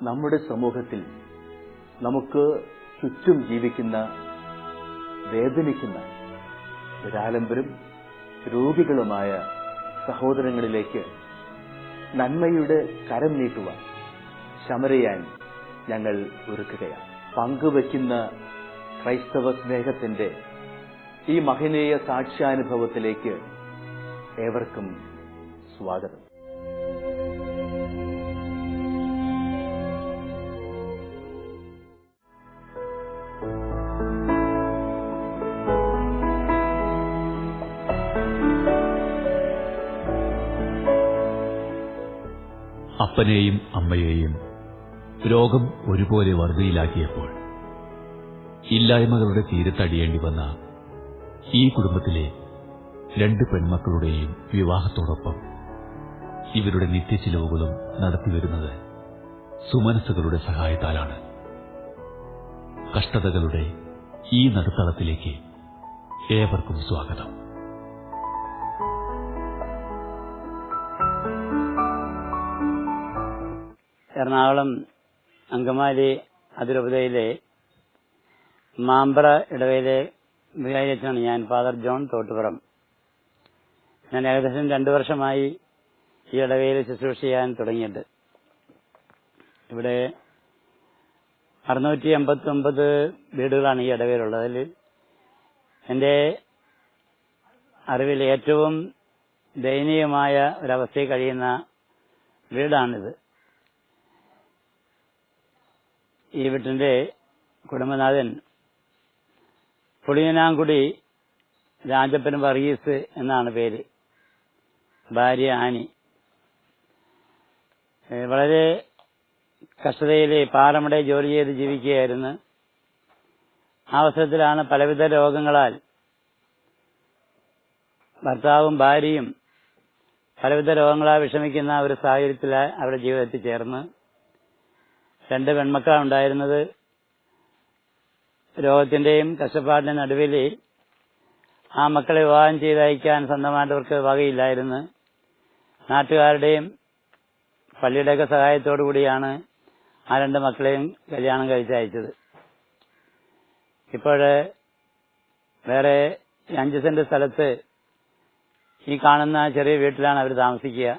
നമ്മുടെ സമൂഹത്തിൽ നമുക്ക് ചുറ്റും ജീവിക്കുന്ന, വേദനിക്കുന്ന, നിരാലംബരും രോഗികളുമായ സഹോദരങ്ങളിലേക്ക് നന്മയുടെ കരം നീട്ടുവാൻ ശമരിയാൻ ഞങ്ങൾ ഒരുക്കുകയാണ്. പങ്കുവയ്ക്കുന്ന ക്രൈസ്തവ സ്നേഹത്തിന്റെ ഈ മഹനീയ സാക്ഷ്യാനുഭവത്തിലേക്ക് ഏവർക്കും സ്വാഗതം. അപ്പനെയും അമ്മയെയും രോഗം ഒരുപോലെ വറുതിയിലാക്കിയപ്പോൾ ഇല്ലായ്മകളുടെ തീരത്തടിയേണ്ടി വന്ന ഈ കുടുംബത്തിലെ 2 പെൺമക്കളുടെയും വിവാഹത്തോടൊപ്പം ഇവരുടെ നിത്യച്ചിലവുകളും നടത്തിവരുന്നത് സുമനസ്സുകളുടെ സഹായത്താലാണ്. കഷ്ടതകളുടെ ഈ നടുത്തളത്തിലേക്ക് ഏവർക്കും സ്വാഗതം. എറണാകുളം അങ്കമാലി അതിരൂപതയിലെ മാമ്പ്ര ഇടവയിലെ വികാരിയച്ഛനാണ് ഞാൻ, ഫാദർ ജോൺ തോട്ടുപുറം. ഞാൻ ഏകദേശം 2 വർഷമായി ഈ ഇടവയിൽ ശുശ്രൂഷ ചെയ്യാൻ തുടങ്ങിയിട്ട്. ഇവിടെ 689 വീടുകളാണ് ഈ ഇടവയിലുള്ളത്. അതിൽ എൻ്റെ അറിവിൽ ഏറ്റവും ദയനീയമായ ഒരവസ്ഥയിൽ കഴിയുന്ന വീടാണിത്. ഈ വീട്ടിന്റെ കുടുംബനാഥൻ പുളിയനാംകുടി രാജപ്പൻ വർഗീസ് എന്നാണ് പേര്. ഭാര്യ ആനി. വളരെ കഷ്ടതയിലെ പാറമടയിൽ ജോലി ചെയ്ത് ജീവിക്കുകയായിരുന്നു. ആ അവസരത്തിലാണ് പലവിധ രോഗങ്ങളാൽ ഭർത്താവും ഭാര്യയും പലവിധ രോഗങ്ങളാൽ വിഷമിക്കുന്ന ഒരു സാഹചര്യത്തിൽ അവരുടെ ജീവിതത്തിൽ ചേർന്ന് 2 പെൺമക്കളാണ് ഉണ്ടായിരുന്നത്. രോഗത്തിന്റെയും കഷ്ടപ്പാടിന്റെയും നടുവിൽ ആ മക്കളെ വിവാഹം ചെയ്തയക്കാൻ സ്വന്തമായിട്ടവർക്ക് വകയില്ലായിരുന്നു. നാട്ടുകാരുടെയും പള്ളിയുടെയൊക്കെ സഹായത്തോടു കൂടിയാണ് ആ 2 മക്കളെയും കല്യാണം കഴിച്ചയച്ചത്. ഇപ്പോൾ വേറെ 5 സെന്റ് സ്ഥലത്ത് ഈ കാണുന്ന ചെറിയ വീട്ടിലാണ് അവർ താമസിക്കുക.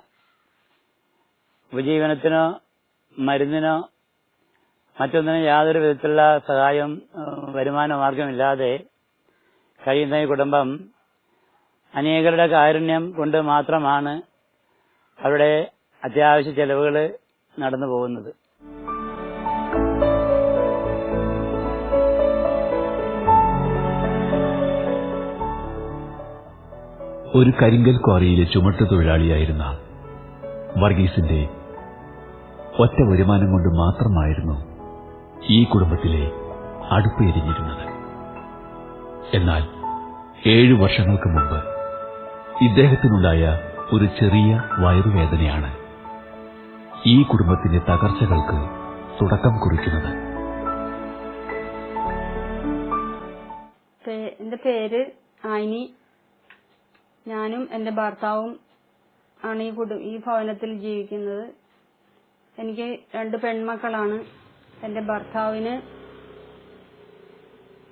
ഉപജീവനത്തിനോ മരുന്നിനോ മറ്റൊന്നിനും യാതൊരു വിധത്തിലുള്ള സഹായം, വരുമാന മാർഗമില്ലാതെ കഴിയുന്ന ഈ കുടുംബം അനേകരുടെ കാരുണ്യം കൊണ്ട് മാത്രമാണ് അവരുടെ അത്യാവശ്യ ചെലവുകൾ നടന്നു പോകുന്നത്. ഒരു കരിങ്കൽ ക്വാറിയിലെ ചുമട്ടുതൊഴിലാളിയായിരുന്ന വർഗീസിന്റെ ഒറ്റ വരുമാനം കൊണ്ട് മാത്രമായിരുന്നു ഈ കുടുംബത്തിലെ അടുപ്പ് എരിഞ്ഞിരുന്നത്. എന്നാൽ 7 വർഷങ്ങൾക്ക് മുമ്പ് ഇദ്ദേഹത്തിനുണ്ടായ ഒരു ചെറിയ വയറുവേദനയാണ് ഈ കുടുംബത്തിന്റെ തകർച്ചകൾക്ക് തുടക്കം കുറിക്കുന്നത്. എന്റെ പേര് ആയിനി. ഞാനും എന്റെ ഭർത്താവും ആണ് ഈ ഭവനത്തിൽ ജീവിക്കുന്നത്. എനിക്ക് 2 പെൺമക്കളാണ്. എന്റെ ഭർത്താവിന്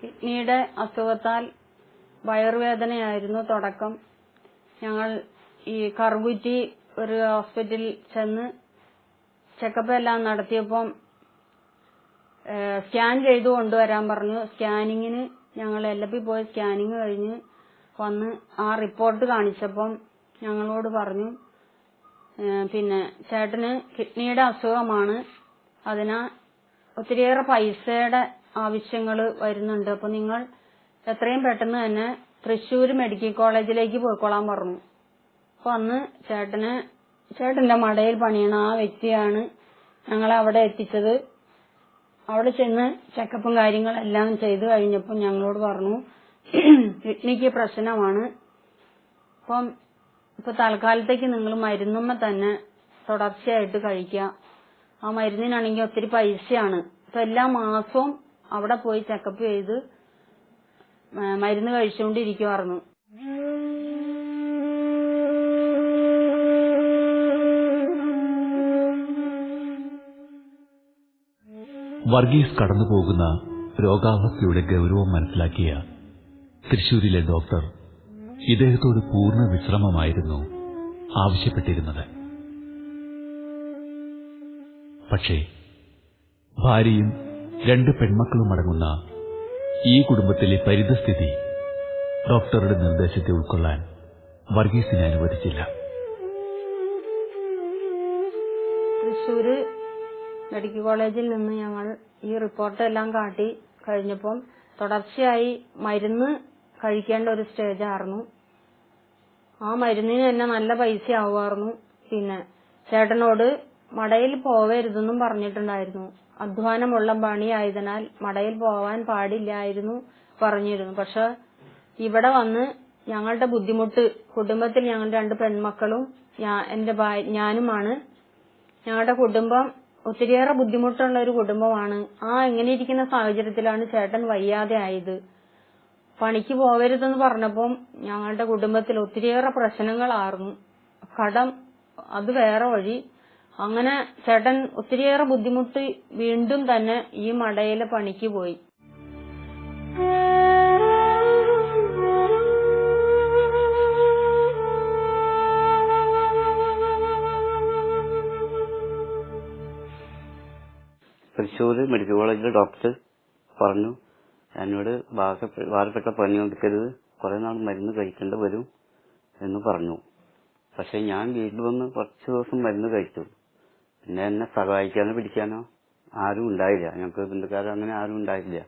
കിഡ്നിയുടെ അസുഖത്താൽ വയറുവേദനയായിരുന്നു തുടക്കം. ഞങ്ങൾ ഈ കറുകുറ്റി ഒരു ഹോസ്പിറ്റലിൽ ചെന്ന് ചെക്കപ്പ് എല്ലാം നടത്തിയപ്പം സ്കാൻ ചെയ്തു കൊണ്ടുവരാൻ പറഞ്ഞു. സ്കാനിങ്ങിന് ഞങ്ങൾ എല്ലപ്പി പോയി സ്കാനിങ് കഴിഞ്ഞ് വന്ന് ആ റിപ്പോർട്ട് കാണിച്ചപ്പം ഞങ്ങളോട് പറഞ്ഞു, പിന്നെ ചേട്ടന് കിഡ്നിയുടെ അസുഖമാണ്, അതിനാ ഒത്തിരിയേറെ പൈസയുടെ ആവശ്യങ്ങൾ വരുന്നുണ്ട്. അപ്പൊ നിങ്ങൾ എത്രയും പെട്ടെന്ന് തന്നെ തൃശ്ശൂർ മെഡിക്കൽ കോളേജിലേക്ക് പോയിക്കൊള്ളാൻ പറഞ്ഞു. അപ്പൊ അന്ന് ചേട്ടന്റെ മടയിൽ പണിയണ ആ വ്യക്തിയാണ് ഞങ്ങളെ അവിടെ എത്തിച്ചത്. അവിടെ ചെന്ന് ചെക്കപ്പും കാര്യങ്ങളെല്ലാം ചെയ്തു കഴിഞ്ഞപ്പോൾ ഞങ്ങളോട് പറഞ്ഞു കിഡ്നിക്ക് പ്രശ്നമാണ്, ഇപ്പൊ തൽക്കാലത്തേക്ക് നിങ്ങൾ മരുന്നുമ്മ തന്നെ തുടർച്ചയായിട്ട് കഴിക്കുക, ആ മരുന്നിനാണെങ്കിൽ ഒത്തിരി പൈസയാണ്. അപ്പൊ എല്ലാ മാസവും അവിടെ പോയി ചെക്കപ്പ് ചെയ്ത് മരുന്ന് കഴിച്ചുകൊണ്ടിരിക്കുവായിരുന്നു. വർഗീസ് കടന്നുപോകുന്ന രോഗാവസ്ഥയുടെ ഗൗരവം മനസ്സിലാക്കിയ തൃശൂരിലെ ഡോക്ടർ ഇദ്ദേഹത്തോട് പൂർണ്ണ വിശ്രമമായിരുന്നു ആവശ്യപ്പെട്ടിരുന്നത്. പക്ഷേ ഭാര്യയും 2 പെൺമക്കളും അടങ്ങുന്ന ഈ കുടുംബത്തിലെ പരിതസ്ഥിതി ഡോക്ടറുടെ നിർദ്ദേശത്തെ ഉൾക്കൊള്ളാൻ വർഗീസിനെ അനുവദിച്ചില്ല. തൃശ്ശൂര് മെഡിക്കൽ കോളേജിൽ നിന്ന് ഞങ്ങൾ ഈ റിപ്പോർട്ടെല്ലാം കാട്ടി കഴിഞ്ഞപ്പം തുടർച്ചയായി മരുന്ന് കഴിക്കേണ്ട ഒരു സ്റ്റേജായിരുന്നു. ആ മരുന്നിന് തന്നെ നല്ല പൈസ ആവുമായിരുന്നു. പിന്നെ ചേട്ടനോട് മടയിൽ പോവരുതെന്നും പറഞ്ഞിട്ടുണ്ടായിരുന്നു. അധ്വാനമുള്ള പണിയായതിനാൽ മടയിൽ പോവാൻ പാടില്ലായിരുന്നു പറഞ്ഞിരുന്നു. പക്ഷെ ഇവിടെ വന്ന് ഞങ്ങളുടെ ബുദ്ധിമുട്ട്, കുടുംബത്തിൽ ഞങ്ങൾ 2 പെൺമക്കളും ഞാനുമാണ്. ഞങ്ങളുടെ കുടുംബം ഒത്തിരിയേറെ ബുദ്ധിമുട്ടുള്ള ഒരു കുടുംബമാണ്. ഇങ്ങനെ ഇരിക്കുന്ന സാഹചര്യത്തിലാണ് ചേട്ടൻ വയ്യാതെ ആയത്. പണിക്ക് പോവരുതെന്ന് പറഞ്ഞപ്പം ഞങ്ങളുടെ കുടുംബത്തിൽ ഒത്തിരിയേറെ പ്രശ്നങ്ങളായിരുന്നു. കടം അത് വേറെ വഴി. അങ്ങനെ ചേട്ടൻ ഒത്തിരിയേറെ ബുദ്ധിമുട്ട് വീണ്ടും തന്നെ ഈ മടയിലെ പണിക്ക് പോയി. തൃശ്ശൂർ മെഡിക്കൽ കോളേജിലെ ഡോക്ടർ പറഞ്ഞു, എന്നോട് ഭാരപ്പെട്ട പനി കൊടുക്കരുത്, കുറെ നാൾ മരുന്ന് കഴിക്കേണ്ടി വരും എന്ന് പറഞ്ഞു. പക്ഷെ ഞാൻ വീട്ടിൽ വന്ന് കുറച്ച് ദിവസം മരുന്ന് കഴിച്ചു. പിന്നെ എന്നെ സഹായിക്കാനോ പിടിക്കാനോ ആരും ഉണ്ടായില്ല. ഞങ്ങൾക്ക് ബന്ധുക്കാരോ അങ്ങനെ ആരും ഉണ്ടായില്ല.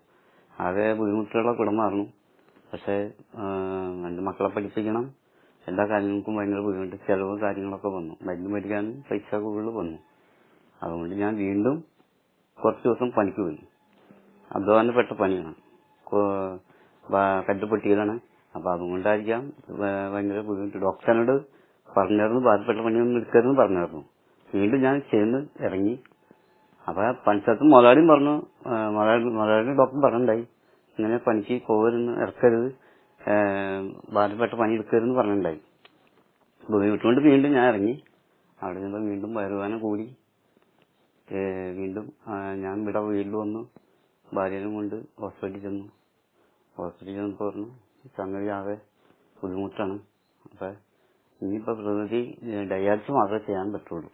ആകെ ബുദ്ധിമുട്ടുള്ള കുടുംബമായിരുന്നു. പക്ഷെ 2 മക്കളെ പഠിപ്പിക്കണം, എല്ലാ കാര്യങ്ങൾക്കും ഭയങ്കര ബുദ്ധിമുട്ട്, ചെലവും കാര്യങ്ങളൊക്കെ വന്നു. മരുന്ന് മേടിക്കാനും പൈസ കൂടുതൽ വന്നു. അതുകൊണ്ട് ഞാൻ വീണ്ടും കുറച്ച് ദിവസം പണിക്ക് പോയി. അധ്വാനപ്പെട്ട പണിയാണ്, കല്ലുപൊട്ടിയിലാണ്. അപ്പൊ അതുകൊണ്ടായിരിക്കാം ഭയങ്കര ബുദ്ധിമുട്ട്. ഡോക്ടറിനോട് പറഞ്ഞായിരുന്നു ഭാരപ്പെട്ട പണിയൊന്നും എടുക്കരുതെന്ന് പറഞ്ഞായിരുന്നു. വീണ്ടും ഞാൻ ചെയ്ത് ഇറങ്ങി. അപ്പൊ പണിസ്ഥലത്ത് മുതലാളിയും പറഞ്ഞു, മുതലാളി ഡോക്ടർ പറഞ്ഞിട്ടുണ്ടായി, ഇങ്ങനെ പണിക്ക് പോകരുന്ന് ഇറക്കരുത്, ഭാരപ്പെട്ട പണി എടുക്കരുതെന്ന് പറഞ്ഞിട്ടുണ്ടായി. ബുദ്ധിമുട്ടുകൊണ്ട് വീണ്ടും ഞാൻ ഇറങ്ങി. അവിടെ ചെന്നപ്പോൾ വീണ്ടും വയറുവേദന കൂടി. വീണ്ടും ഞാൻ ഇവിടെ വീട്ടിൽ വന്നു. ഭാര്യനും കൊണ്ട് ഹോസ്പിറ്റലിൽ ചെന്നു. ഹോസ്പിറ്റലിൽ ചെന്നപ്പോൾ പറഞ്ഞു, സംഗതി ആകെ ബുദ്ധിമുട്ടാണ്. അപ്പൊ ഇനിയിപ്പോ പ്രകൃതി ഡയാലിസിസ് മാത്രമേ ചെയ്യാൻ പറ്റുള്ളൂ.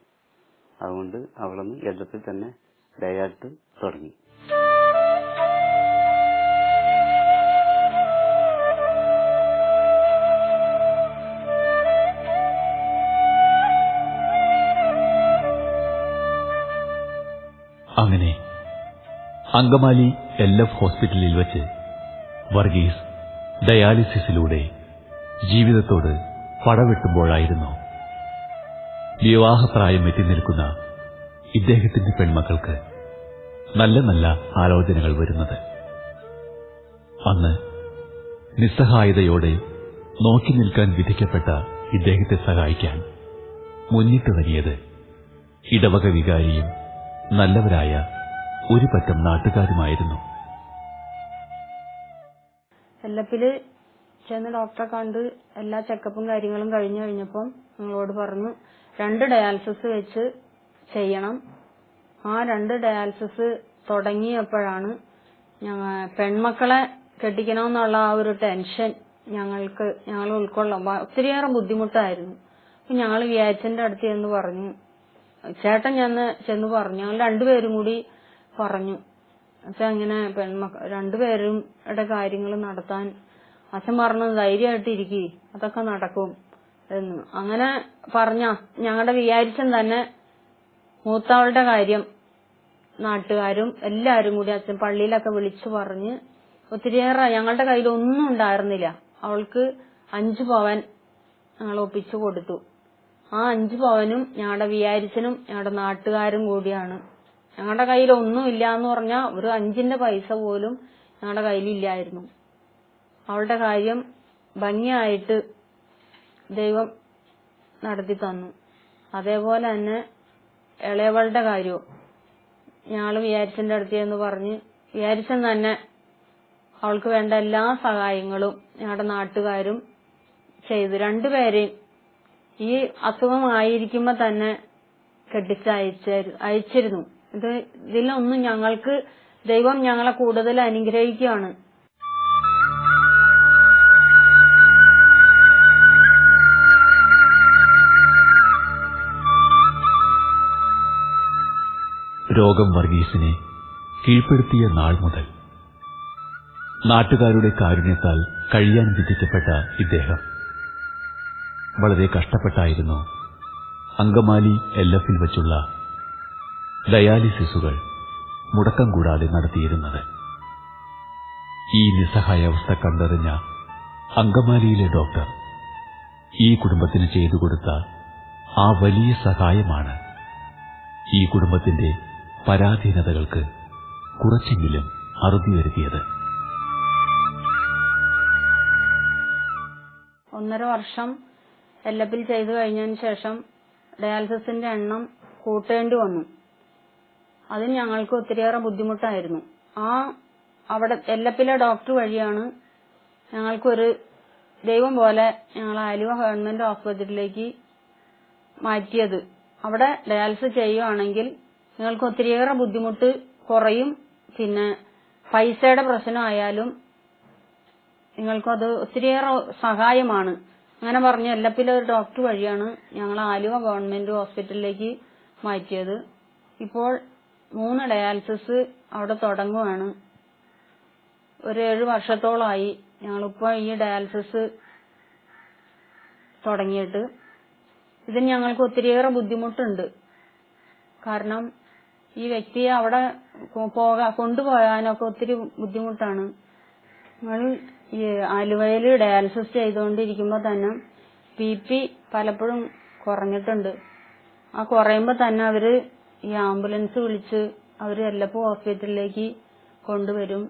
അതുകൊണ്ട് അവിടെ നിന്ന് കേരളത്തിൽ തന്നെ ഡയാലിസിസ് തുടങ്ങി. അങ്ങനെ അങ്കമാലി LF ഹോസ്പിറ്റലിൽ വെച്ച് വർഗീസ് ഡയാലിസിസിലൂടെ ജീവിതത്തോട് പടവെട്ടുമ്പോഴായിരുന്നു വിവാഹപ്രായം എത്തി നിൽക്കുന്ന ഇദ്ദേഹത്തിന്റെ പെൺമക്കൾക്ക് നല്ല നല്ല ആലോചനകൾ വരുന്നത്. അന്ന് നിസ്സഹായതയോടെ നോക്കി നിൽക്കാൻ വിധിക്കപ്പെട്ട ഇദ്ദേഹത്തെ സഹായിക്കാൻ മുന്നിട്ട് വരിയത് ഇടവക വികാരിയും നല്ലവരായ ഒരു പറ്റം നാട്ടുകാരുമായിരുന്നു. LFല് ചെന്ന് ഡോക്ടറെ കണ്ട് എല്ലാ ചെക്കപ്പും കാര്യങ്ങളും കഴിഞ്ഞു കഴിഞ്ഞപ്പം ഞങ്ങളോട് പറഞ്ഞു 2 ഡയാലിസിസ് വെച്ച് ചെയ്യണം. ആ 2 ഡയാലിസിസ് തുടങ്ങിയപ്പോഴാണ് പെൺമക്കളെ കെട്ടിക്കണമെന്നുള്ള ആ ഒരു ടെൻഷൻ ഞങ്ങൾ ഉൾക്കൊള്ളാം. ഒത്തിരിയേറെ ബുദ്ധിമുട്ടായിരുന്നു. അപ്പൊ ഞങ്ങൾ വിയാച്ചന്റെ അടുത്ത് എന്ന് പറഞ്ഞു, ചേട്ടൻ ചെന്ന് പറഞ്ഞു, ഞങ്ങൾ 2 പേരും കൂടി പറഞ്ഞു. അച്ഛൻ ഇങ്ങനെ 2 പേരുടെ കാര്യങ്ങൾ നടത്താൻ അച്ഛൻ പറഞ്ഞു, ധൈര്യമായിട്ടിരിക്കി, അതൊക്കെ നടക്കും എന്ന്. അങ്ങനെ പറഞ്ഞ ഞങ്ങളുടെ വിചാരിച്ചൻ തന്നെ മൂത്തവളുടെ കാര്യം നാട്ടുകാരും എല്ലാരും കൂടി അച്ഛൻ പള്ളിയിലൊക്കെ വിളിച്ചു പറഞ്ഞ് ഒത്തിരിയേറെ, ഞങ്ങളുടെ കയ്യിൽ ഒന്നും ഉണ്ടായിരുന്നില്ല. അവൾക്ക് 5 പവൻ ഞങ്ങൾ ഒപ്പിച്ചു കൊടുത്തു. ആ 5 പവനും ഞങ്ങളുടെ വിചാരിച്ചനും ഞങ്ങളുടെ നാട്ടുകാരും കൂടിയാണ്. ഞങ്ങളുടെ കയ്യിൽ ഒന്നുമില്ല എന്ന് പറഞ്ഞാൽ ഒരു 5ന്റെ പൈസ പോലും ഞങ്ങളുടെ കയ്യിലില്ലായിരുന്നു. അവളുടെ കാര്യം ഭംഗിയായിട്ട് ദൈവം നടത്തി തന്നു. അതേപോലെ തന്നെ ഇളയവളുടെ കാര്യവും ഞങ്ങൾ വിചാരിച്ചതിന്റെ അടുത്ത് എന്ന് പറഞ്ഞ് വിചാരിച്ചെന്ന് തന്നെ അവൾക്ക് വേണ്ട എല്ലാ സഹായങ്ങളും ഞങ്ങളുടെ നാട്ടുകാരും ചെയ്തു. രണ്ടുപേരെയും ഈ അസുഖമായിരിക്കുമ്പോ തന്നെ അയച്ചിരുന്നു. ഇതിലൊന്നും ഞങ്ങൾക്ക് ദൈവം ഞങ്ങളെ കൂടുതൽ അനുഗ്രഹിക്കുകയാണ്. രോഗം വർഗീസിനെ കീഴ്പ്പെടുത്തിയ നാൾ മുതൽ നാട്ടുകാരുടെ കാരുണ്യത്താൽ കഴിയാൻ വിധിക്കപ്പെട്ട ഇദ്ദേഹം വളരെ കഷ്ടപ്പെട്ടായിരുന്നു അങ്കമാലി LF-ൽ വച്ചുള്ള ഡയാലിസിസുകൾ മുടക്കം കൂടാതെ നടത്തിയിരുന്നത്. ഈ നിസ്സഹായാവസ്ഥ കണ്ടറിഞ്ഞ അങ്കമാലിയിലെ ഡോക്ടർ ഈ കുടുംബത്തിന് ചെയ്തു കൊടുത്ത ആ വലിയ സഹായമാണ് ഈ കുടുംബത്തിന്റെ പരാധീനതകൾക്ക് കുറച്ചെങ്കിലും അറുതി വരുത്തിയത്. 1.5 വർഷം LF-ൽ ചെയ്തു കഴിഞ്ഞതിന് ശേഷം ഡയാലിസിസിന്റെ എണ്ണം കൂട്ടേണ്ടി വന്നു. അതിന് ഞങ്ങൾക്ക് ഒത്തിരിയേറെ ബുദ്ധിമുട്ടായിരുന്നു. അവിടെ LF-ലെ ഡോക്ടർ വഴിയാണ് ഞങ്ങൾക്കൊരു ദൈവം പോലെ ഞങ്ങൾ ആലുവ ഗവൺമെന്റ് ഹോസ്പിറ്റലിലേക്ക് മാറ്റിയത്. അവിടെ ഡയാലിസിസ് ചെയ്യുകയാണെങ്കിൽ നിങ്ങൾക്ക് ഒത്തിരിയേറെ ബുദ്ധിമുട്ട് കുറയും. പിന്നെ പൈസയുടെ പ്രശ്നമായാലും നിങ്ങൾക്കത് ഒത്തിരിയേറെ സഹായമാണ്. അങ്ങനെ പറഞ്ഞ് LF-ലെ ഒരു ഡോക്ടർ വഴിയാണ് ഞങ്ങൾ ആലുവ ഗവൺമെന്റ് ഹോസ്പിറ്റലിലേക്ക് മാറ്റിയത്. ഇപ്പോൾ 3 ഡയാലിസിസ് അവിടെ തുടങ്ങുകയാണ്. ഒരു 7 വർഷത്തോളമായി ഞങ്ങളിപ്പോൾ ഈ ഡയാലിസിസ് തുടങ്ങിയിട്ട്. ഇതിന് ഞങ്ങൾക്ക് ഒത്തിരിയേറെ ബുദ്ധിമുട്ടുണ്ട്. കാരണം ഈ വ്യക്തിയെ അവിടെ കൊണ്ടുപോകാനൊക്കെ ഒത്തിരി ബുദ്ധിമുട്ടാണ്. ഞങ്ങൾ ഈ ആലുവയിൽ ഡയാലിസിസ് ചെയ്തുകൊണ്ടിരിക്കുമ്പോൾ തന്നെ BP പലപ്പോഴും കുറഞ്ഞിട്ടുണ്ട്. ആ കുറയുമ്പോൾ തന്നെ അവര് ഈ ആംബുലൻസ് വിളിച്ച് അവര് LF ഹോസ്പിറ്റലിലേക്ക് കൊണ്ടുവരും.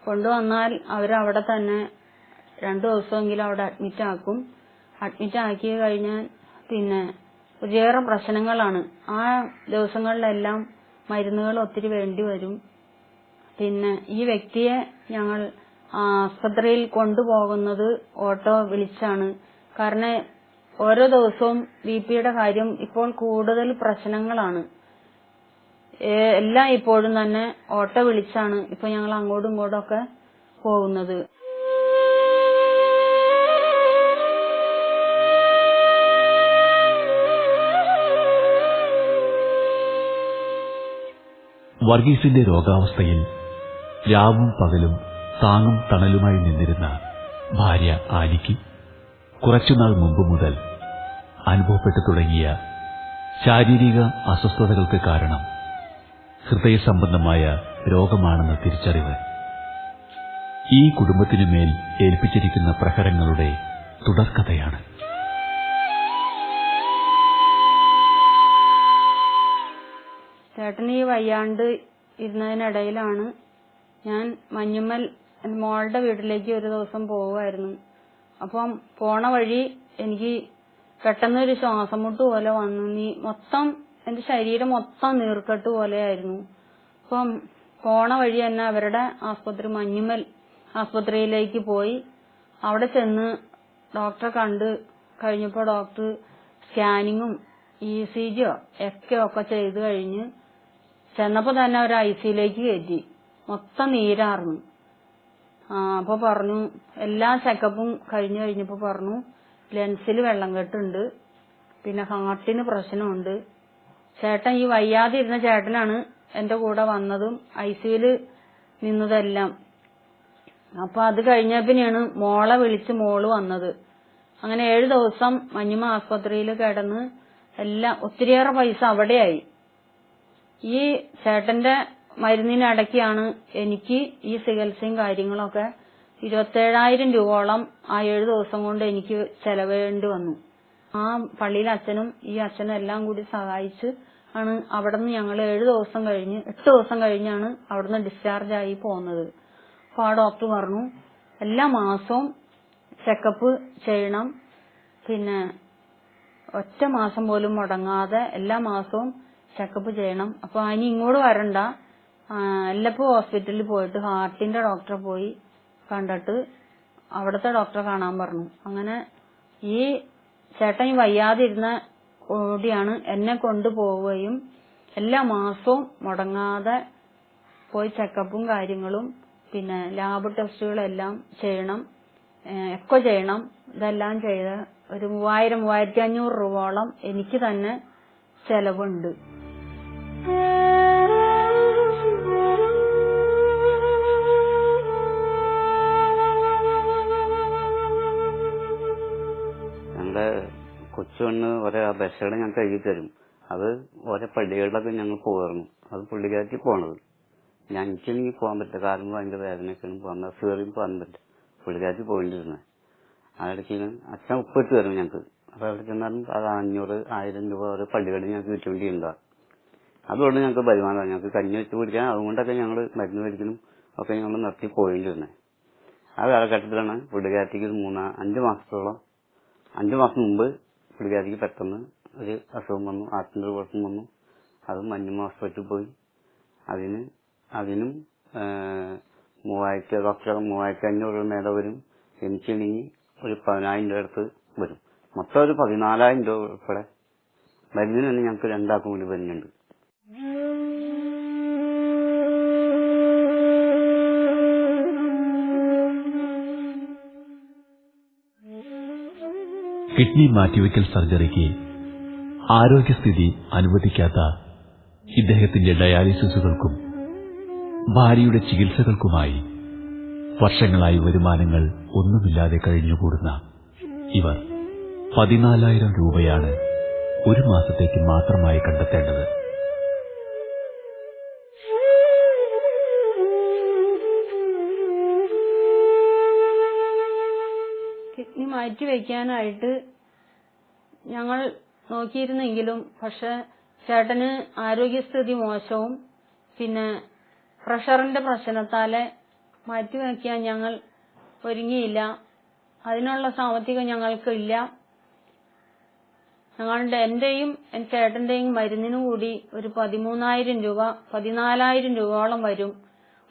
കൊണ്ടുവന്നാൽ അവരവിടെ തന്നെ 2 ദിവസമെങ്കിലും അവിടെ അഡ്മിറ്റ് ആക്കും. അഡ്മിറ്റ് ആക്കി കഴിഞ്ഞാൽ പിന്നെ ഒത്തിരിയേറെ പ്രശ്നങ്ങളാണ്. ആ ദിവസങ്ങളിലെല്ലാം മരുന്നുകൾ ഒത്തിരി വേണ്ടി വരും. പിന്നെ ഈ വ്യക്തിയെ ഞങ്ങൾ ആസ്പത്രിയിൽ കൊണ്ടുപോകുന്നത് ഓട്ടോ വിളിച്ചാണ്. കാരണം ഓരോ ദിവസവും BPയുടെ കാര്യം ഇപ്പോൾ കൂടുതൽ പ്രശ്നങ്ങളാണ്. എല്ലാം ഇപ്പോഴും തന്നെ ഓട്ടോ വിളിച്ചാണ് ഇപ്പൊ ഞങ്ങൾ അങ്ങോട്ടും ഇങ്ങോട്ടൊക്കെ പോകുന്നത്. വർഗീസിന്റെ രോഗാവസ്ഥയിൽ രാവും പകലും താങ്ങും തണലുമായി നിന്നിരുന്ന ഭാര്യ ആനിക്ക് കുറച്ചുനാൾ മുമ്പ് മുതൽ അനുഭവപ്പെട്ടു തുടങ്ങിയ ശാരീരിക അസ്വസ്ഥതകൾക്ക് കാരണം ഹൃദയസംബന്ധമായ രോഗമാണെന്ന തിരിച്ചറിവ് ഈ കുടുംബത്തിനുമേൽ ഏൽപ്പിച്ചിരിക്കുന്ന പ്രഹരങ്ങളുടെ തുടർക്കഥയാണ്. ചേട്ടന് ഈ വയ്യാണ്ട് ഇരുന്നതിനിടയിലാണ് ഞാൻ മഞ്ഞുമ്മൽ മോളുടെ വീട്ടിലേക്ക് ഒരു ദിവസം പോവുമായിരുന്നു. അപ്പം പോണ വഴി എനിക്ക് പെട്ടെന്നൊരു ശ്വാസം മുട്ട് പോലെ വന്നു. മൊത്തം എന്റെ ശരീരം മൊത്തം നീർക്കെട്ട് പോലെയായിരുന്നു. അപ്പം പോണ വഴി തന്നെ അവരുടെ ആസ്പത്രി മഞ്ഞുമ്മൽ ആസ്പത്രിയിലേക്ക് പോയി. അവിടെ ചെന്ന് ഡോക്ടറെ കണ്ട് കഴിഞ്ഞപ്പോൾ ഡോക്ടർ സ്കാനിങ്ങും ECG ഒക്കെ ചെയ്ത് കഴിഞ്ഞ് ചെന്നപ്പോ തന്നെ ഒരു ICUലേക്ക് കയറ്റി. മൊത്തം നീരാർന്നു. അപ്പൊ പറഞ്ഞു എല്ലാ ചെക്കപ്പും കഴിഞ്ഞപ്പോ പറഞ്ഞു ലെൻസിൽ വെള്ളം കെട്ടുണ്ട്, പിന്നെ ഹാർട്ടിന് പ്രശ്നമുണ്ട്. ചേട്ടൻ ഈ വയ്യാതിരുന്ന ചേട്ടനാണ് എന്റെ കൂടെ വന്നതും ICUയിൽ നിന്നതെല്ലാം. അപ്പൊ അത് കഴിഞ്ഞപ്പിനെയാണ് മോളെ വിളിച്ച് മോള് വന്നത്. അങ്ങനെ 7 ദിവസം മഞ്ഞുമ ആസ്പത്രിയിൽ കിടന്ന് എല്ലാം ഒത്തിരിയേറെ പൈസ അവിടെയായി. ഈ ചേട്ടന്റെ മരുന്നിനടയ്ക്കാണ് എനിക്ക് ഈ ചികിത്സയും കാര്യങ്ങളൊക്കെ 27,000 രൂപയോളം ആ 7 ദിവസം കൊണ്ട് എനിക്ക് ചെലവേണ്ടി വന്നു. ആ പള്ളിയിലെ അച്ഛനും ഈ അച്ഛനും എല്ലാം കൂടി സഹായിച്ച് ആണ് അവിടുന്ന് ഞങ്ങൾ 8 ദിവസം കഴിഞ്ഞാണ് അവിടുന്ന് ഡിസ്ചാർജ് ആയി പോകുന്നത്. അപ്പൊ ആ ഡോക്ടർ പറഞ്ഞു എല്ലാ മാസവും ചെക്കപ്പ് ചെയ്യണം, പിന്നെ ഒറ്റ മാസം പോലും മുടങ്ങാതെ എല്ലാ മാസവും ചെക്കപ്പ് ചെയ്യണം. അപ്പൊ അതിന് ഇങ്ങോട്ട് വരണ്ട, എല്ലപ്പോ ഹോസ്പിറ്റലിൽ പോയിട്ട് ഹാർട്ടിന്റെ ഡോക്ടറെ പോയി കണ്ടിട്ട് അവിടുത്തെ ഡോക്ടറെ കാണാൻ പറഞ്ഞു. അങ്ങനെ ഈ ചേട്ടൻ വയ്യാതിരുന്ന ഓടിയാണ് എന്നെ കൊണ്ടുപോവുകയും എല്ലാ മാസവും മുടങ്ങാതെ പോയി ചെക്കപ്പും കാര്യങ്ങളും പിന്നെ ലാബ് ടെസ്റ്റുകളെല്ലാം ചെയ്യണം, എക്കോ ചെയ്യണം. ഇതെല്ലാം ചെയ്ത് ഒരു 3000-3500 രൂപയോളം എനിക്ക് തന്നെ ചെലവുണ്ട്. ഞങ്ങളുടെ കൊച്ചുവണ്ണ് ഒരേ അപേക്ഷകൾ ഞങ്ങൾക്ക് എഴുതി തരും. അത് ഓരോ പള്ളികളിലൊക്കെ ഞങ്ങൾ പോകാറുണ്ട്. അത് പുള്ളിക്കാരിക്ക് പോണത്. എനിക്കെനിക്ക് പോകാൻ പറ്റില്ല, കാരണം ഭയങ്കര വേദനയൊക്കെയാണ്. പോകാൻ സേറിയും പോകാൻ പറ്റില്ല. പുള്ളിക്കാരിക്ക് പോയിട്ടിരുന്നത്. അതിടയ്ക്ക് അച്ഛൻ ഉപ്പിട്ട് തരും ഞങ്ങൾക്ക്. അപ്പൊ അവിടെ ചെന്നാലും അത് 500-1000 രൂപ ഓരോ പള്ളികളിൽ ഞങ്ങൾക്ക് കിട്ടുകൊണ്ടിരുന്നതാണ്. അതുകൊണ്ട് ഞങ്ങൾക്ക് വരുമാനമാണ്. ഞങ്ങൾക്ക് കഞ്ഞി വെച്ച് കുടിക്കാൻ അതുകൊണ്ടൊക്കെ ഞങ്ങൾ മരുന്ന് മേടിക്കലും ഒക്കെ ഞങ്ങൾ നിർത്തി പോയിട്ടിരുന്നത്. ആ കാലഘട്ടത്തിലാണ് പുള്ളിക്കാരിക്ക് 5 മാസം മുമ്പ് പുള്ളിക്കാരിക്ക് പെട്ടെന്ന് ഒരു അസുഖം വന്നു, ഹാർട്ടിന്റെ ഒരു പ്രശ്നം വന്നു. അത് മഞ്ഞുമ ഹോസ്പിറ്റലിൽ പോയി. അതിനും 3500 രൂപ മേലെ വരും. എനിക്കാണെങ്കിൽ ഒരു 10,000 രൂപ അടുത്ത് വരും. മൊത്തം ഒരു 14,000 രൂപ ഉൾപ്പെടെ മരുന്നിന് തന്നെ ഞങ്ങൾക്ക് 2 ആൾക്കും കൂടി വരുന്നുണ്ട്. കിഡ്നി മാറ്റിവെക്കൽ സർജറിക്ക് ആരോഗ്യസ്ഥിതി അനുവദിക്കാത്ത ഇദ്ദേഹത്തിന്റെ ഡയാലിസിസുകൾക്കും ഭാര്യയുടെ ചികിത്സകൾക്കുമായി വർഷങ്ങളായി വരുമാനങ്ങൾ ഒന്നുമില്ലാതെ കഴിഞ്ഞുകൂടുന്ന ഇവർ 14,000 രൂപയാണ് ഒരു മാസത്തേക്ക് മാത്രമായി കണ്ടെത്തേണ്ടത്. കിഡ്നി മാറ്റിവെക്കാനായിട്ട് ഞങ്ങൾ നോക്കിയിരുന്നെങ്കിലും പക്ഷെ ചേട്ടന് ആരോഗ്യസ്ഥിതി മോശവും പിന്നെ പ്രഷറിന്റെ പ്രശ്നത്താലെ മാറ്റിവെക്കാൻ ഞങ്ങൾ ഒരുങ്ങിയില്ല. അതിനുള്ള സാമ്പത്തികം ഞങ്ങൾക്കില്ല. എന്റെയും ചേട്ടന്റെയും മരുന്നിനു കൂടി ഒരു 13,000 രൂപ 14,000 രൂപയോളം വരും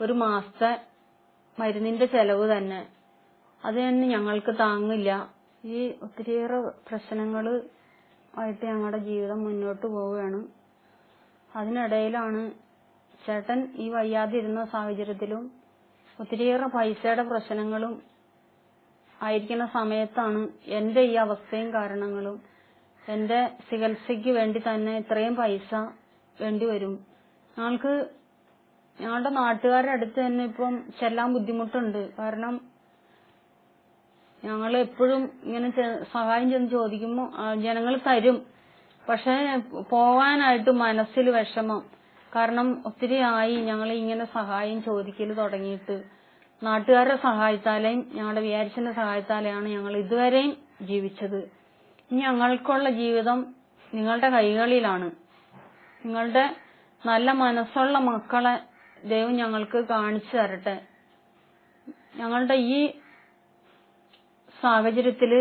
ഒരു മാസത്തെ മരുന്നിന്റെ ചെലവ് തന്നെ. അത് തന്നെ ഞങ്ങൾക്ക് താങ്ങില്ല. ഈ ഒത്തിരിയേറെ പ്രശ്നങ്ങള് ആയിട്ട് ഞങ്ങളുടെ ജീവിതം മുന്നോട്ട് പോവുകയാണ്. അതിനിടയിലാണ് ചേട്ടൻ ഈ വയ്യാതിരുന്ന സാഹചര്യത്തിലും ഒത്തിരിയേറെ പൈസയുടെ പ്രശ്നങ്ങളും ആയിരിക്കുന്ന സമയത്താണ് എന്റെ ഈ അവസ്ഥയും കാരണങ്ങളും. എന്റെ ചികിത്സയ്ക്ക് വേണ്ടി തന്നെ ഇത്രയും പൈസ വേണ്ടി വരും. ഞങ്ങളുടെ നാട്ടുകാരുടെ അടുത്ത് തന്നെ ഇപ്പം ചെല്ലാൻ ബുദ്ധിമുട്ടുണ്ട്. കാരണം ഞങ്ങൾ എപ്പോഴും ഇങ്ങനെ സഹായം ചെന്ന് ചോദിക്കുമ്പോൾ ജനങ്ങൾ തരും. പക്ഷെ പോകാനായിട്ട് മനസ്സിൽ വിഷമം. കാരണം ഒത്തിരി ആയി ഞങ്ങൾ ഇങ്ങനെ സഹായം ചോദിക്കൽ തുടങ്ങിയിട്ട്. നാട്ടുകാരുടെ സഹായത്താലെയും ഞങ്ങളുടെ വിചാരിച്ചന്റെ സഹായത്താലെയാണ് ഞങ്ങൾ ഇതുവരെയും ജീവിച്ചത്. ഇനി ഞങ്ങൾക്കുള്ള ജീവിതം നിങ്ങളുടെ കൈകളിലാണ്. നിങ്ങളുടെ നല്ല മനസ്സുള്ള മക്കളെ ദൈവം ഞങ്ങൾക്ക് കാണിച്ചു തരട്ടെ. ഞങ്ങളുടെ ഈ സാഹചര്യത്തില്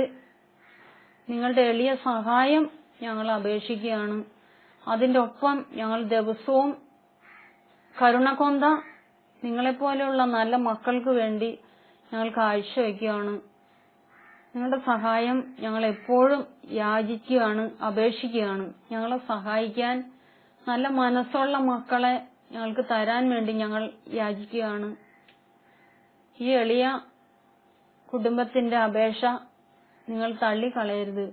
നിങ്ങളുടെ എളിയ സഹായം ഞങ്ങൾ അപേക്ഷിക്കുകയാണ്. അതിന്റെ ഒപ്പം ഞങ്ങൾ ദിവസവും കരുണകൊന്ത നിങ്ങളെപ്പോലെയുള്ള നല്ല മക്കൾക്ക് വേണ്ടി ഞങ്ങൾ കാഴ്ചവെക്കുകയാണ്. നിങ്ങളുടെ സഹായം ഞങ്ങൾ എപ്പോഴും യാചിക്കുകയാണ്, അപേക്ഷിക്കുകയാണ്. ഞങ്ങളെ സഹായിക്കാൻ നല്ല മനസ്സുള്ള മക്കളെ ഞങ്ങൾക്ക് തരാൻ വേണ്ടി ഞങ്ങൾ യാചിക്കുകയാണ്. ഈ എളിയ കുടുംബത്തിന്റെ അപേക്ഷ നിങ്ങൾ തള്ളിക്കളയരുത്.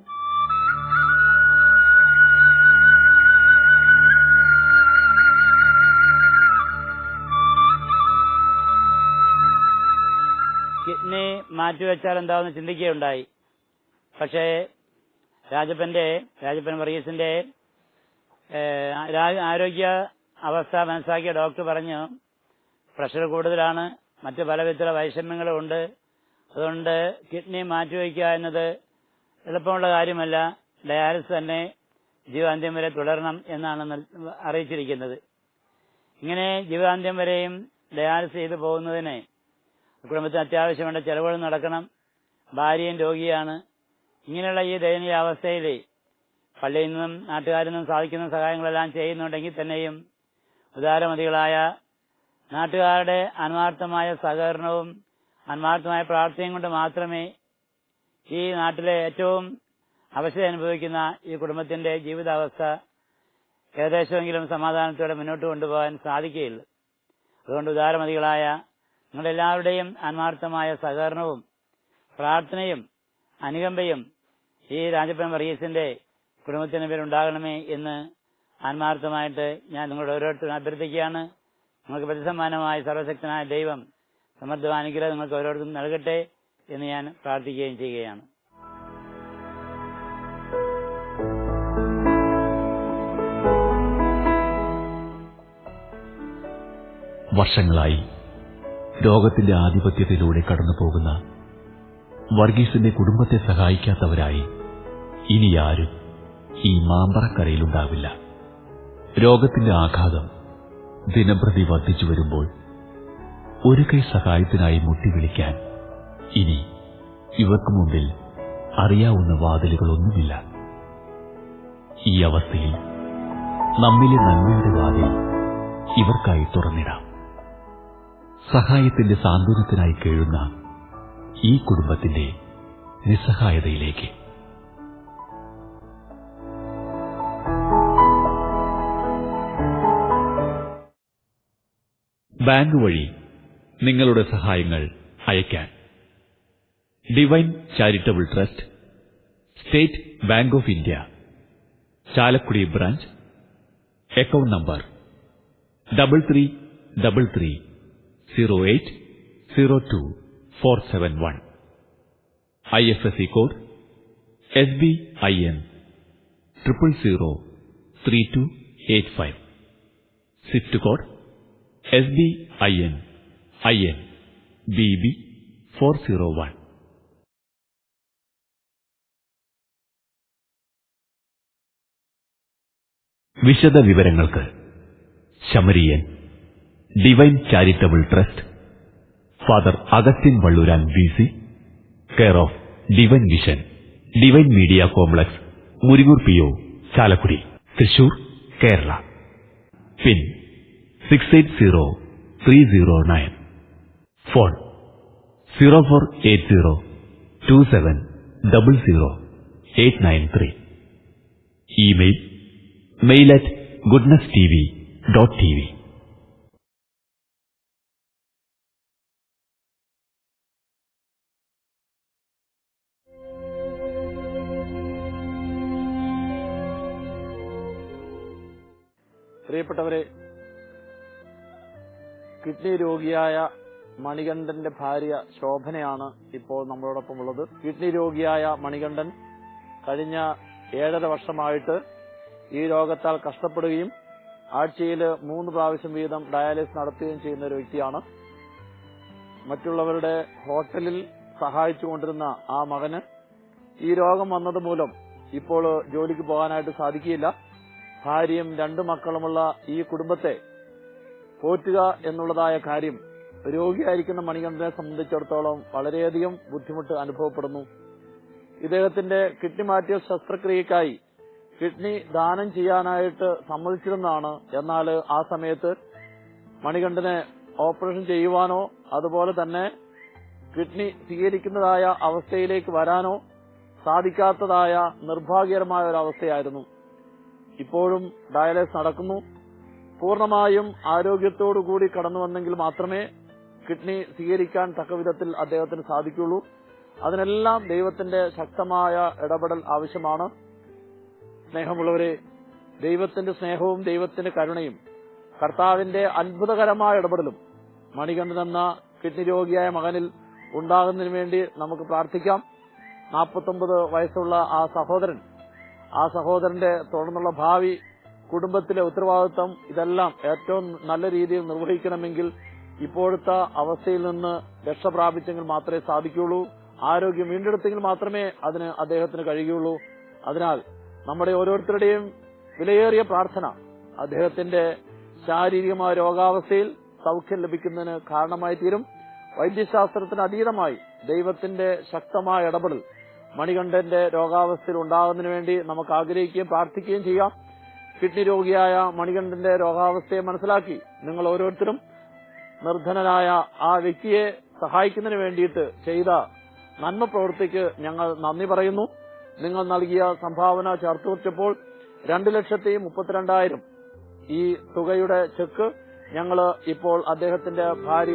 കിഡ്നി മാറ്റിവെച്ചാൽ എന്താവെന്ന് ചിന്തിക്കുകയുണ്ടായി. പക്ഷേ രാജപ്പൻ വർഗീസിന്റെ ആരോഗ്യ അവസ്ഥ മനസ്സിലാക്കിയ ഡോക്ടർ പറഞ്ഞു, പ്രഷർ കൂടുതലാണ്, മറ്റ് പലവിധത്തിലുള്ള വൈഷമ്യങ്ങളും ഉണ്ട്. അതുകൊണ്ട് കിഡ്നി മാറ്റിവെക്കുക എന്നത് എളുപ്പമുള്ള കാര്യമല്ല. ഡയാലിസിസ് തന്നെ ജീവാന്ത്യം വരെ തുടരണം എന്നാണ് അറിയിച്ചിരിക്കുന്നത്. ഇങ്ങനെ ജീവാന്ത്യം വരെയും ഡയാലിസിസ് ചെയ്തു പോകുന്നതിന് കുടുംബത്തിന് അത്യാവശ്യം വേണ്ട ചെലവുകൾ നടക്കണം. ഭാര്യയും രോഗിയാണ്. ഇങ്ങനെയുള്ള ഈ ദയനീയ അവസ്ഥയിൽ പള്ളിയിൽ നിന്നും നാട്ടുകാരിൽ നിന്നും സാധിക്കുന്ന സഹായങ്ങളെല്ലാം ചെയ്യുന്നുണ്ടെങ്കിൽ തന്നെയും ഉദാരമതികളായ നാട്ടുകാരുടെ ആത്മാർത്ഥമായ സഹകരണവും ആത്മാർത്ഥമായ പ്രാർത്ഥനയും കൊണ്ട് മാത്രമേ ഈ നാട്ടിലെ ഏറ്റവും അവശത അനുഭവിക്കുന്ന ഈ കുടുംബത്തിന്റെ ജീവിതാവസ്ഥ ഏകദേശമെങ്കിലും സമാധാനത്തോടെ മുന്നോട്ട് കൊണ്ടുപോകാൻ സാധിക്കുകയുള്ളൂ. അതുകൊണ്ട് ഉദാരമതികളായ നിങ്ങളെല്ലാവരുടെയും ആത്മാർത്ഥമായ സഹകരണവും പ്രാർത്ഥനയും അനുകമ്പയും ഈ രാജപ്പൻ വർഗീസിന്റെ കുടുംബത്തിന് പേരുണ്ടാകണമേ എന്ന് ആത്മാർത്ഥമായിട്ട് ഞാൻ നിങ്ങളുടെ ഓരോരുത്തരും അഭ്യർത്ഥിക്കുകയാണ്. നിങ്ങൾക്ക് പ്രതിസമ്മാനമായ സർവശക്തനായ ദൈവം സമൃദ്ധമാനുഗ്രഹം നിങ്ങൾക്ക് ഓരോരുത്തരും നൽകട്ടെ എന്ന് ഞാൻ പ്രാർത്ഥിക്കുകയും ചെയ്യുകയാണ്. വർഷങ്ങളായി രോഗത്തിന്റെ ആധിപത്യത്തിലൂടെ കടന്നുപോകുന്ന വർഗീസിന്റെ കുടുംബത്തെ സഹായിക്കാത്തവരായി ഇനിയാരും ഈ മാമ്പറക്കരയിലുണ്ടാവില്ല. രോഗത്തിന്റെ ആഘാതം ദിനംപ്രതി വർദ്ധിച്ചു വരുമ്പോൾ ഒരു കൈ സഹായത്തിനായി മുട്ടിവിളിക്കാൻ ഇനി ഇവർക്ക് മുമ്പിൽ അറിയാവുന്ന വാതിലുകളൊന്നുമില്ല. ഈ അവസ്ഥയിൽ നമ്മിലെ നന്മയുടെ വാതിൽ ഇവർക്കായി തുറന്നിടാം. സഹായത്തിന്റെ സാന്ത്വനത്തിനായി കേഴുന്ന ഈ കുടുംബത്തിന്റെ നിസ്സഹായതയിലേക്ക് ബാങ്ക് വഴി നിങ്ങളുടെ സഹായങ്ങൾ അയയ്ക്കാൻ divine charitable trust, state bank of India, Chalakudy branch, account number 3333080247 IFSC code SBIN 0003285, swift code SBIN IN BB 401. വിശദ വിവരങ്ങൾക്ക് Samaritan divine charitable trust, father Augustine Valluran BC, care of divine vision, divine media complex, Muringoor PO, Chalakudy, Thrissur, Kerala. Pin 680309. Phone 048027000893. Email mail@goodnesstv.tv. പ്രിയപ്പെട്ടവരെ, kidney രോഗിയായ മണികണ്ഠന്റെ ഭാര്യ ശോഭനയാണ് ഇപ്പോൾ നമ്മളോടൊപ്പം ഉള്ളത്. Kidney രോഗിയായ മണികണ്ഠൻ കഴിഞ്ഞ 7.5 വർഷമായിട്ട് ഈ രോഗത്താൽ കഷ്ടപ്പെടുകയും ആഴ്ചയിൽ 3 പ്രാവശ്യം വീതം ഡയാലിസിസ് നടത്തുകയും ചെയ്യുന്ന ഒരു വ്യക്തിയാണ്. മറ്റുള്ളവരുടെ ഹോട്ടലിൽ സഹായിച്ചുകൊണ്ടിരുന്ന ആ മകന് ഈ രോഗം വന്നത് മൂലം ഇപ്പോൾ ജോലിക്ക് പോകാനായിട്ട് സാധിക്കില്ല. ഭാര്യയും 2 മക്കളുമുള്ള ഈ കുടുംബത്തെ പോറ്റുക എന്നുള്ളതായ കാര്യം രോഗിയായിരിക്കുന്ന മണികണ്ഠനെ സംബന്ധിച്ചിടത്തോളം വളരെയധികം ബുദ്ധിമുട്ട് അനുഭവപ്പെടുന്നു. ഇദ്ദേഹത്തിന്റെ കിഡ്നി മാറ്റിയ ശസ്ത്രക്രിയക്കായി കിഡ്നി ദാനം ചെയ്യാനായിട്ട് സമ്മതിച്ചിരുന്നതാണ്. എന്നാൽ ആ സമയത്ത് മണികണ്ഠനെ ഓപ്പറേഷൻ ചെയ്യുവാനോ അതുപോലെ തന്നെ കിഡ്നി സ്വീകരിക്കുന്നതായ അവസ്ഥയിലേക്ക് വരാനോ സാധിക്കാത്തതായ നിർഭാഗ്യകരമായ ഒരു അവസ്ഥയായിരുന്നു. ഇപ്പോഴും ഡയാലിസിസ് നടക്കുന്നു. പൂർണ്ണമായും ആരോഗ്യത്തോടുകൂടി കടന്നു വന്നെങ്കിൽ മാത്രമേ കിഡ്നി സ്വീകരിക്കാൻ തക്കവിധത്തിൽ അദ്ദേഹത്തിന് സാധിക്കുള്ളൂ. അതിനെല്ലാം ദൈവത്തിന്റെ ശക്തമായ ഇടപെടൽ ആവശ്യമാണ്. സ്നേഹമുള്ളവരെ, ദൈവത്തിന്റെ സ്നേഹവും ദൈവത്തിന്റെ കരുണയും കർത്താവിന്റെ അത്ഭുതകരമായ ഇടപെടലും മണികണ്ഠൻ എന്ന കിഡ്നി രോഗിയായ മകനിൽ ഉണ്ടാകുന്നതിന് വേണ്ടി നമുക്ക് പ്രാർത്ഥിക്കാം. 49 വയസ്സുള്ള ആ സഹോദരന്റെ തുടർന്നുള്ള ഭാവി, കുടുംബത്തിലെ ഉത്തരവാദിത്വം, ഇതെല്ലാം ഏറ്റവും നല്ല രീതിയിൽ നിർവഹിക്കണമെങ്കിൽ ഇപ്പോഴത്തെ അവസ്ഥയിൽ നിന്ന് രക്ഷ പ്രാപിച്ചെങ്കിൽ മാത്രമേ സാധിക്കുകയുള്ളൂ. ആരോഗ്യം വീണ്ടെടുത്തെങ്കിൽ മാത്രമേ അതിന് അദ്ദേഹത്തിന് കഴിയുകയുള്ളൂ. അതിനാൽ നമ്മുടെ ഓരോരുത്തരുടെയും വിലയേറിയ പ്രാർത്ഥന അദ്ദേഹത്തിന്റെ ശാരീരികമായ രോഗാവസ്ഥയിൽ സൗഖ്യം ലഭിക്കുന്നതിന് കാരണമായി തീരും. വൈദ്യശാസ്ത്രത്തിന് അതീതമായി ദൈവത്തിന്റെ ശക്തമായ ഇടപെടൽ മണികണ്ഠന്റെ രോഗാവസ്ഥയിൽ ഉണ്ടാകുന്നതിന് വേണ്ടി നമുക്ക് ആഗ്രഹിക്കുകയും പ്രാർത്ഥിക്കുകയും ചെയ്യാം. കിഡ്നി രോഗിയായ മണികണ്ഠന്റെ രോഗാവസ്ഥയെ മനസ്സിലാക്കി നിങ്ങൾ ഓരോരുത്തരും നിർധനനായ ആ വ്യക്തിയെ സഹായിക്കുന്നതിന് വേണ്ടിയിട്ട് ചെയ്ത നന്മ പ്രവൃത്തിക്ക് ഞങ്ങൾ നന്ദി പറയുന്നു. നിങ്ങൾ നൽകിയ സംഭാവന ചേർത്ത് വെച്ചപ്പോൾ 2,32,000 ഈ തുകയുടെ ചെക്ക് ഞങ്ങൾ ഇപ്പോൾ അദ്ദേഹത്തിന്റെ ഭാര്യ